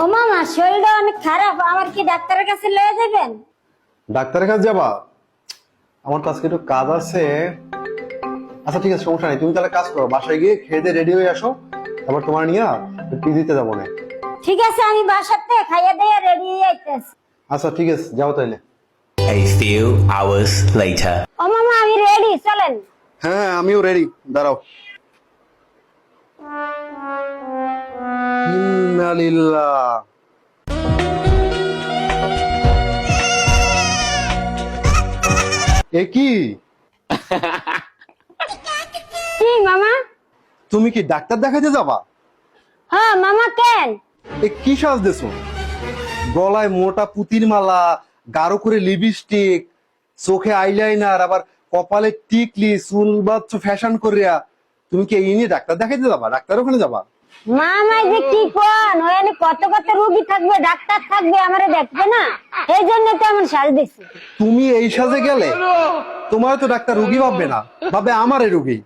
ও মামা, শরীরটা অনেক খারাপ, আমার কি ডাক্তারের কাছে লয়ে যাবেন? ডাক্তারের কাছে যাবা? আমার তো আজকে একটু কাজ আছে। আচ্ছা ঠিক আছে, সমস্যা নেই। তুমি তাহলে কাজ করো, বাসায় গিয়ে খেয়ে দিয়ে রেডি হয়ে আসো, তারপর তোমার নিয়ে পিজিতে যাবো না। ঠিক আছে, আমি বাসাতে খাইয়া দিয়ে রেডি হয়ে আইতেছি। আচ্ছা ঠিক আছে, যাও তাইলে। A few hours later. ও মামা, আমি রেডি, চলেন। হ্যাঁ আমিও রেডি, দাঁড়াও। ইন্নালিল্লাহ। এ কি? কি মামা? তুমি কি ডাক্তার দেখাতে যাবা? হ্যাঁ মামা, কেন? এ কি সাজ দেছো? গলায় মোটা পুতির মালা, গাঢ় করে লিপস্টিক, চোখে আইলাইনার, আবার কপালে টিকলি, চুল বাচ্চ ফ্যাশন করিয়া তুমি কি এই নিয়ে ডাক্তার দেখাইতে যাবা? ডাক্তার ওখানে যাবা? মামা যে কি কোন, ওখানে কত কত রোগী থাকবে, ডাক্তার থাকবে, আমারে দেখবে না, এই জন্য তো এমন সাজ দিছি। তুমি এই সাজে গেলে তোমার তো ডাক্তার রুগী ভাববে না, ভাববে আমারে রুগী।